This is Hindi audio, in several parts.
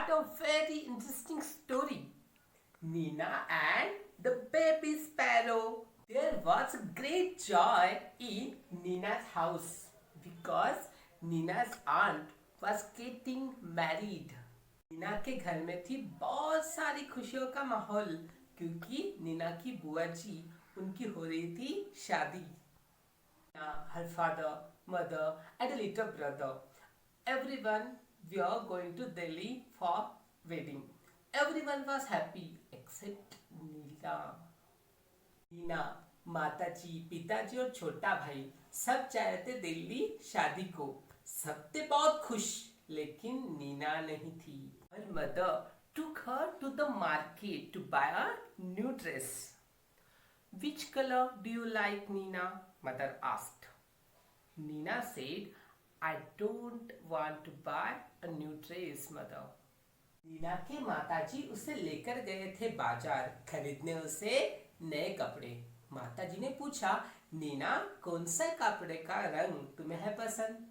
What a very interesting story. Nina and the baby sparrow. There was great joy in Nina's house because Nina's aunt was getting married. Neena के घर में थी बहुत सारी खुशियों का माहौल क्योंकि नीना की बुआ जी उनकी हो रही थी शादी. Her father, mother, and a little brother. Everyone were going to Delhi for wedding. Everyone was happy except Neena. Neena, माताजी, पिताजी और छोटा भाई सब चाह रहे थे दिल्ली शादी को. सब थे बहुत खुश लेकिन नीना नहीं थी. Her mother took her to the market to buy a new dress. Which color do you like, Nina? Mother asked. Nina said, I don't want to buy a new dress, mother. Neena के माताजी उसे लेकर गए थे बाजार खरीदने उसे नए कपड़े. माताजी ने पूछा, नीना कौन सा कपड़े का रंग तुम्हें है पसंद?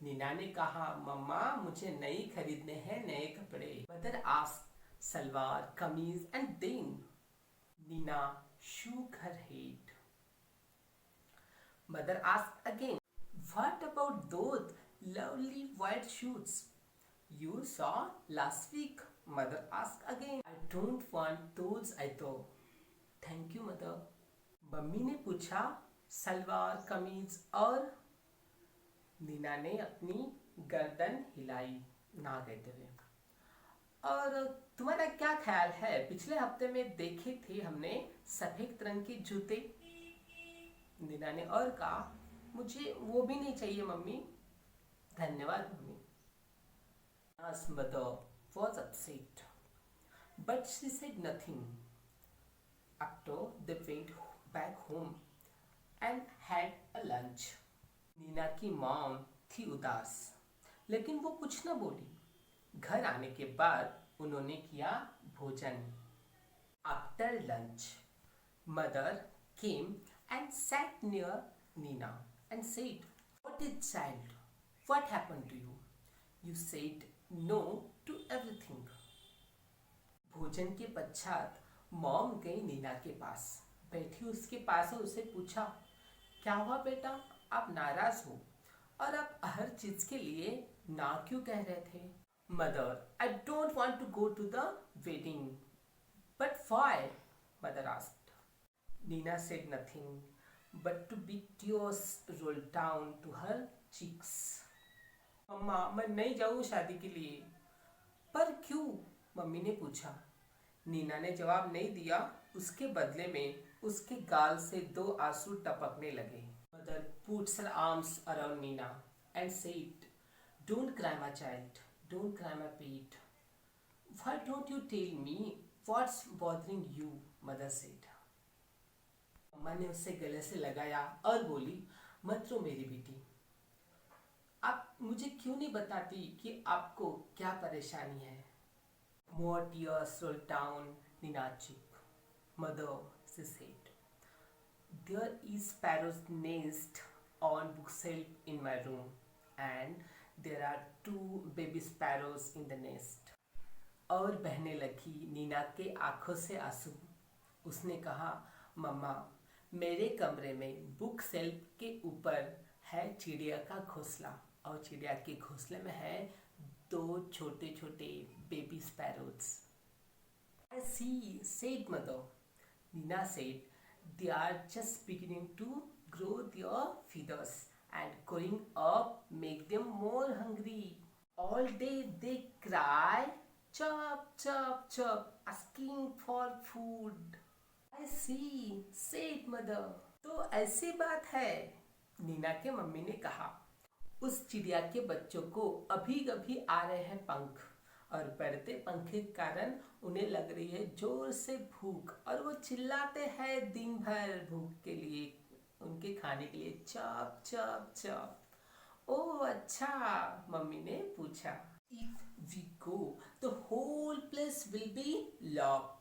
नीना ने कहा, मम्मा मुझे नहीं खरीदने हैं नए कपड़े. Mother asked, salwar, kameez and then Neena shook her head. Mother asked again, what about those lovely white shoes you saw last week? Mother asked again. I don't want those either. Thank you, mother. Mummy ने पूछा, सलवार, कमीज और नीना ने अपनी गर्दन हिलाई ना कहते हुए. और तुम्हारा क्या ख्याल है, पिछले हफ्ते में देखे थे हमने सफेद रंग के जूते? नीना ने और कहा, मुझे वो भी नहीं चाहिए मम्मी. धन्यवाद mummy. Nina's mother was upset, but she said nothing. After they went back home and had a lunch. Neena की मॉम थी उदास लेकिन वो कुछ न बोली. घर आने के बाद उन्होंने किया भोजन. After lunch, mother came and sat near Nina and said, what is child? What happened to you? You said no to everything. भोजन के पश्चात मॉम गई नीना के पास, बैठी उसके पास और उसे पूछा, क्या हुआ बेटा, आप नाराज हो और आप हर चीज के लिए ना क्यों कह रहे थे? Mother, I don't want to go to the wedding. But why? Mother asked. Nina said nothing, but two big tears rolled down to her cheeks. मम्मा, मैं नहीं जाऊँ शादी के लिए. पर क्यों? मम्मी ने पूछा. नीना ने जवाब नहीं दिया. उसके बदले में उसके गाल से दो आंसू टपकने लगे. Mother put her arms around Nina and said, don't cry my child. Don't cry my pet. Why don't you tell me what's bothering you? Mother said. अम्मा ने उसे गले से लगाया और बोली, मत रो मेरी बेटी. आप मुझे क्यों नहीं बताती कि आपको क्या परेशानी है? More tears rolled down Nina's cheek. Mother, she said, there is sparrow's nest on bookshelf in my room and there are two baby sparrows in the nest. और बहने लगी नीना के आंखों से आंसू. उसने कहा, मम्मा मेरे कमरे में बुक सेल्फ के ऊपर है चिड़िया का घोंसला और चिड़िया के घोंसले में है दो छोटे छोटे baby sparrows. I see, said mother. Nina said, they are just beginning to grow their feathers and growing up make them more hungry. All day they cry, chop, chop, chop, asking for food. I see, said mother. तो ऐसी बात है, नीना के मम्मी ने कहा. उस चिड़िया के बच्चों को अभी अभी आ रहे हैं पंख और बढ़ते पंख के कारण उन्हें लग रही है जोर से भूख और वो चिल्लाते हैं दिन भर भूख के लिए, उनके खाने के लिए, चॉप चॉप चॉप. ओह अच्छा, मम्मी ने पूछा. If we go, the whole place will be locked.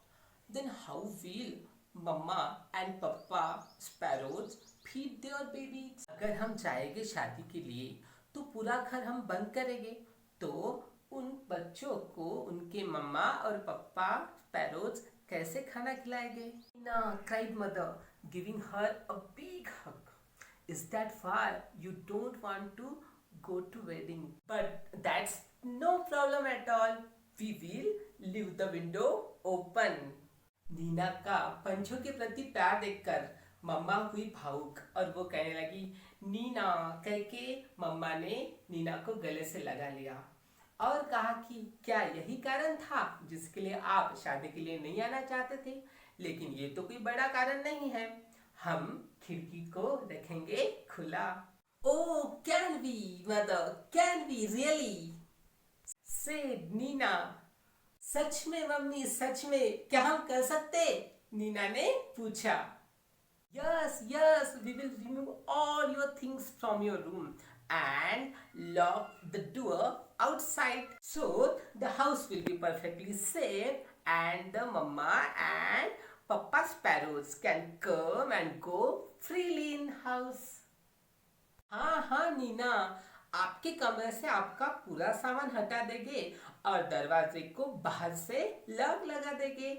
Then how will Mama and Papa sparrows feed their babies? अगर हम जाएंगे शादी के लिए तो पूरा घर हम बंद करेंगे तो उन बच्चों को उनके मम्मा और पापा पैरोज कैसे खाना खिलाएंगे? Neena cried mother, giving her a big hug. Is that far? You don't want to go to wedding? But that's no problem at all. We will leave the window open. Neena का पंछों के प्रति प्यार देखकर मम्मा हुई भावुक और वो कहने लगी नीना कह के मम्मा ने नीना को गले से लगा लिया और कहा कि क्या यही कारण था जिसके लिए आप शादी के लिए नहीं आना चाहते थे? लेकिन ये तो कोई बड़ा कारण नहीं है, हम खिड़की को रखेंगे खुला। Oh, can we, mother? Can we really? said Neena. सच में मम्मी, सच में क्या हम कर सकते? नीना ने पूछा। Yes, yes, we will remove all your things from your room and lock the door outside so the house will be perfectly safe and the mama and papa sparrows can come and go freely in house. हाँ हाँ नीना, आपके कमरे से आपका पूरा सामान हटा देंगे और दरवाजे को बाहर से लॉक लगा देंगे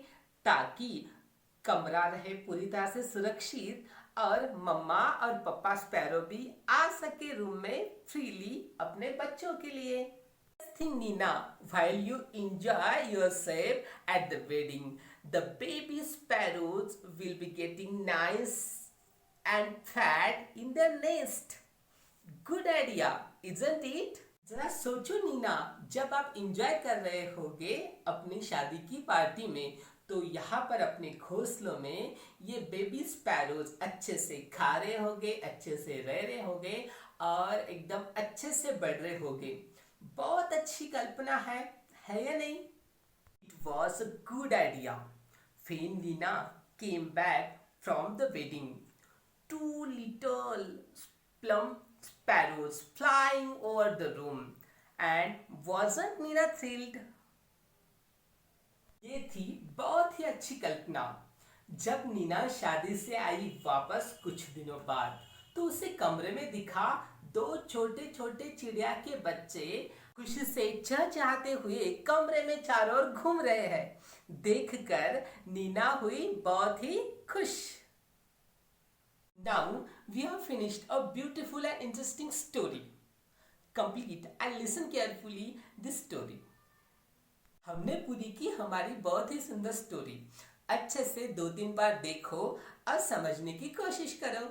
ताकि कमरा रहे पूरी तरह से सुरक्षित और मम्मा और पापा स्पैरो भी आ सके रूम में फ्रीली अपने बच्चों के लिए। Think Nina, while you enjoy yourself at the wedding, the baby sparrows will be getting nice and fat in their nest. Good idea, isn't it? जरा सोचो नीना, जब आप इंजॉय कर रहे होगे अपनी शादी की पार्टी में तो यहाँ पर अपने घोंसलों में ये बेबी स्पैरोज अच्छे से खा रहे होंगे, अच्छे से रह रहे होंगे और एकदम अच्छे से बढ़ रहे होंगे। बहुत अच्छी कल्पना है या नहीं? It was a good idea. When Nina came back from the wedding, two little plump sparrows flying over the room, and wasn't Nina thrilled? ये थी बहुत ही अच्छी कल्पना। जब नीना शादी से आई वापस कुछ दिनों बाद तो उसे कमरे में दिखा दो छोटे छोटे चिड़िया के बच्चे खुशी से चहचहाते हुए कमरे में चारों ओर घूम रहे हैं। देखकर नीना हुई बहुत ही खुश। Now we have finished a beautiful and interesting story. Complete and listen carefully this story. हमने पूरी की हमारी बहुत ही सुंदर स्टोरी। अच्छे से 2-3 बार देखो और समझने की कोशिश करो।